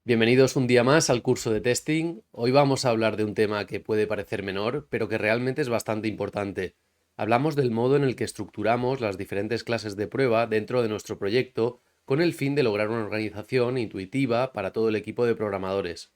Bienvenidos un día más al curso de testing. Hoy vamos a hablar de un tema que puede parecer menor, pero que realmente es bastante importante. Hablamos del modo en el que estructuramos las diferentes clases de prueba dentro de nuestro proyecto con el fin de lograr una organización intuitiva para todo el equipo de programadores.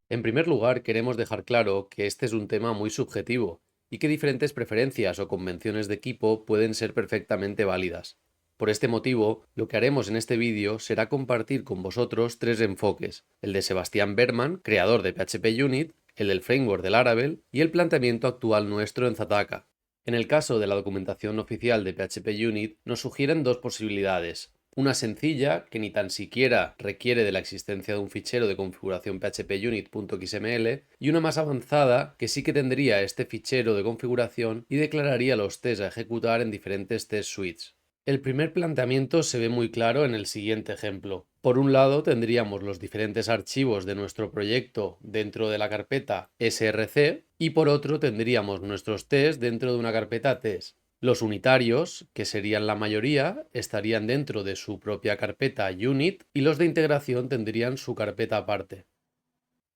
En primer lugar, queremos dejar claro que este es un tema muy subjetivo y que diferentes preferencias o convenciones de equipo pueden ser perfectamente válidas. Por este motivo, lo que haremos en este vídeo será compartir con vosotros tres enfoques: el de Sebastián Berman, creador de PHP Unit, el del framework de Laravel y el planteamiento actual nuestro en Zataka. En el caso de la documentación oficial de PHP Unit, nos sugieren dos posibilidades: una sencilla, que ni tan siquiera requiere de la existencia de un fichero de configuración phpunit.xml, y una más avanzada, que sí que tendría este fichero de configuración y declararía los tests a ejecutar en diferentes test suites. El primer planteamiento se ve muy claro en el siguiente ejemplo. Por un lado, tendríamos los diferentes archivos de nuestro proyecto dentro de la carpeta src y por otro tendríamos nuestros tests dentro de una carpeta test. Los unitarios, que serían la mayoría, estarían dentro de su propia carpeta unit y los de integración tendrían su carpeta aparte.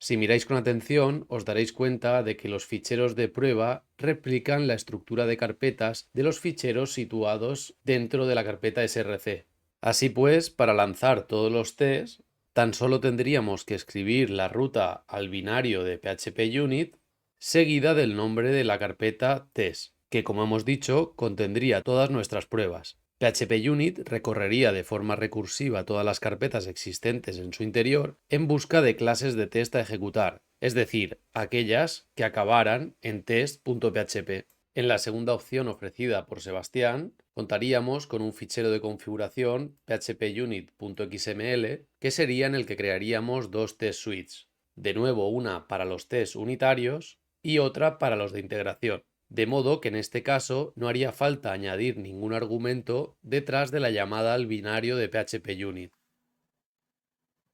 Si miráis con atención, os daréis cuenta de que los ficheros de prueba replican la estructura de carpetas de los ficheros situados dentro de la carpeta src. Así pues, para lanzar todos los tests, tan solo tendríamos que escribir la ruta al binario de phpunit seguida del nombre de la carpeta test, que como hemos dicho contendría todas nuestras pruebas. PHPUnit recorrería de forma recursiva todas las carpetas existentes en su interior en busca de clases de test a ejecutar, es decir, aquellas que acabaran en test.php. En la segunda opción ofrecida por Sebastián, contaríamos con un fichero de configuración phpunit.xml, que sería en el que crearíamos dos test suites, de nuevo una para los tests unitarios y otra para los de integración. De modo que en este caso no haría falta añadir ningún argumento detrás de la llamada al binario de phpunit.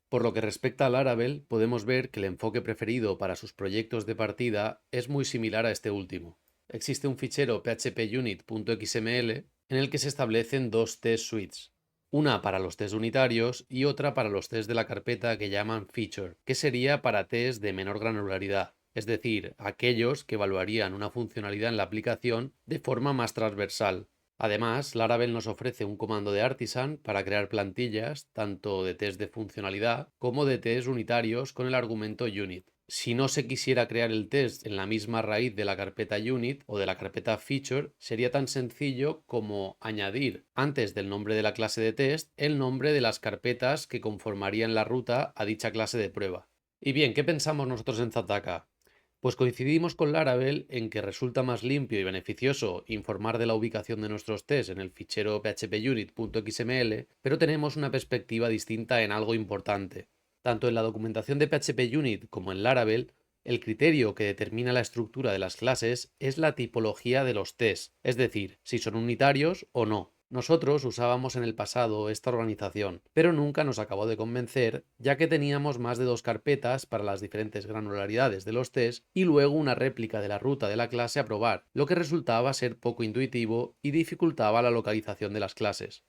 Por lo que respecta a Laravel, podemos ver que el enfoque preferido para sus proyectos de partida es muy similar a este último. Existe un fichero phpunit.xml en el que se establecen dos test suites, una para los test unitarios y otra para los test de la carpeta que llaman feature, que sería para test de menor granularidad, es decir, aquellos que evaluarían una funcionalidad en la aplicación de forma más transversal. Además, Laravel nos ofrece un comando de Artisan para crear plantillas tanto de test de funcionalidad como de test unitarios con el argumento unit. Si no se quisiera crear el test en la misma raíz de la carpeta unit o de la carpeta feature, sería tan sencillo como añadir antes del nombre de la clase de test el nombre de las carpetas que conformarían la ruta a dicha clase de prueba. Y bien, ¿qué pensamos nosotros en Zataka? Pues coincidimos con Laravel en que resulta más limpio y beneficioso informar de la ubicación de nuestros tests en el fichero phpunit.xml, pero tenemos una perspectiva distinta en algo importante. Tanto en la documentación de phpunit como en Laravel, el criterio que determina la estructura de las clases es la tipología de los tests, es decir, si son unitarios o no. Nosotros usábamos en el pasado esta organización, pero nunca nos acabó de convencer, ya que teníamos más de dos carpetas para las diferentes granularidades de los tests y luego una réplica de la ruta de la clase a probar, lo que resultaba ser poco intuitivo y dificultaba la localización de las clases.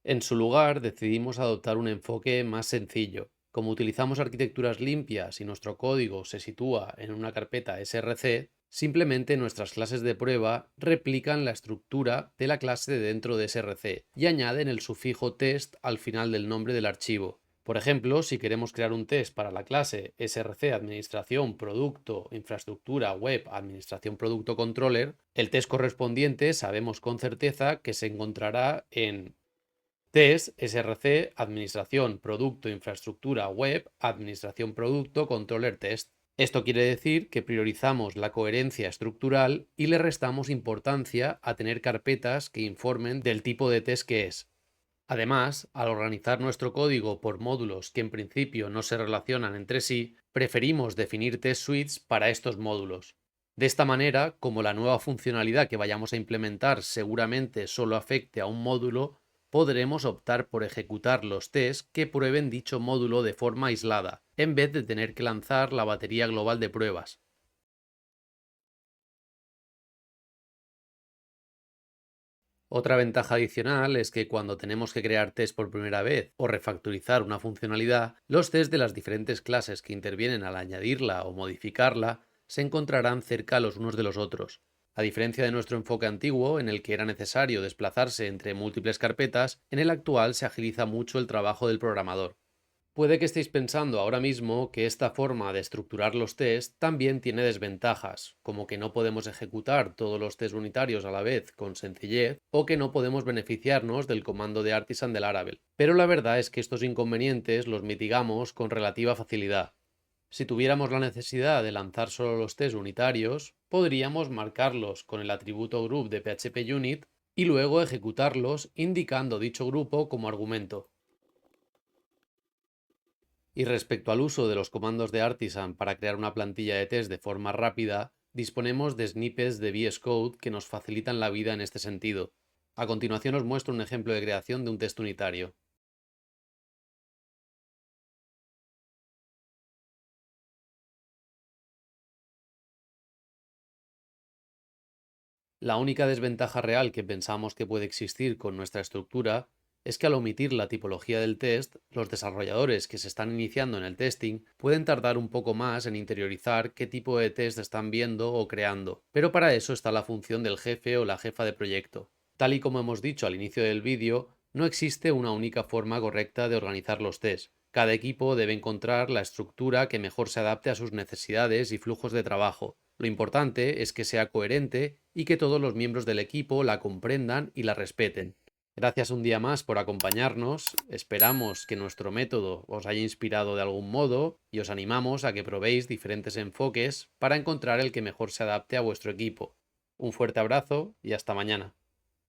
En su lugar, decidimos adoptar un enfoque más sencillo. Como utilizamos arquitecturas limpias y nuestro código se sitúa en una carpeta src, simplemente nuestras clases de prueba replican la estructura de la clase de dentro de src y añaden el sufijo test al final del nombre del archivo. Por ejemplo, si queremos crear un test para la clase src administración producto infraestructura web administración producto controller, el test correspondiente sabemos con certeza que se encontrará en test src administración producto infraestructura web administración producto controller test. Esto quiere decir que priorizamos la coherencia estructural y le restamos importancia a tener carpetas que informen del tipo de test que es. Además, al organizar nuestro código por módulos que en principio no se relacionan entre sí, preferimos definir test suites para estos módulos. De esta manera, como la nueva funcionalidad que vayamos a implementar seguramente solo afecte a un módulo, podremos optar por ejecutar los tests que prueben dicho módulo de forma aislada, en vez de tener que lanzar la batería global de pruebas. Otra ventaja adicional es que cuando tenemos que crear test por primera vez o refactorizar una funcionalidad, los tests de las diferentes clases que intervienen al añadirla o modificarla se encontrarán cerca los unos de los otros. A diferencia de nuestro enfoque antiguo, en el que era necesario desplazarse entre múltiples carpetas, en el actual se agiliza mucho el trabajo del programador. Puede que estéis pensando ahora mismo que esta forma de estructurar los tests también tiene desventajas, como que no podemos ejecutar todos los tests unitarios a la vez con sencillez o que no podemos beneficiarnos del comando de Artisan de Laravel. Pero la verdad es que estos inconvenientes los mitigamos con relativa facilidad. Si tuviéramos la necesidad de lanzar solo los tests unitarios, podríamos marcarlos con el atributo group de PHP Unit y luego ejecutarlos indicando dicho grupo como argumento. Y respecto al uso de los comandos de Artisan para crear una plantilla de test de forma rápida, disponemos de snippets de VS Code que nos facilitan la vida en este sentido. A continuación os muestro un ejemplo de creación de un test unitario. La única desventaja real que pensamos que puede existir con nuestra estructura es que al omitir la tipología del test, los desarrolladores que se están iniciando en el testing pueden tardar un poco más en interiorizar qué tipo de test están viendo o creando, pero para eso está la función del jefe o la jefa de proyecto. Tal y como hemos dicho al inicio del vídeo, no existe una única forma correcta de organizar los tests. Cada equipo debe encontrar la estructura que mejor se adapte a sus necesidades y flujos de trabajo. Lo importante es que sea coherente y que todos los miembros del equipo la comprendan y la respeten. Gracias un día más por acompañarnos, esperamos que nuestro método os haya inspirado de algún modo y os animamos a que probéis diferentes enfoques para encontrar el que mejor se adapte a vuestro equipo. Un fuerte abrazo y hasta mañana.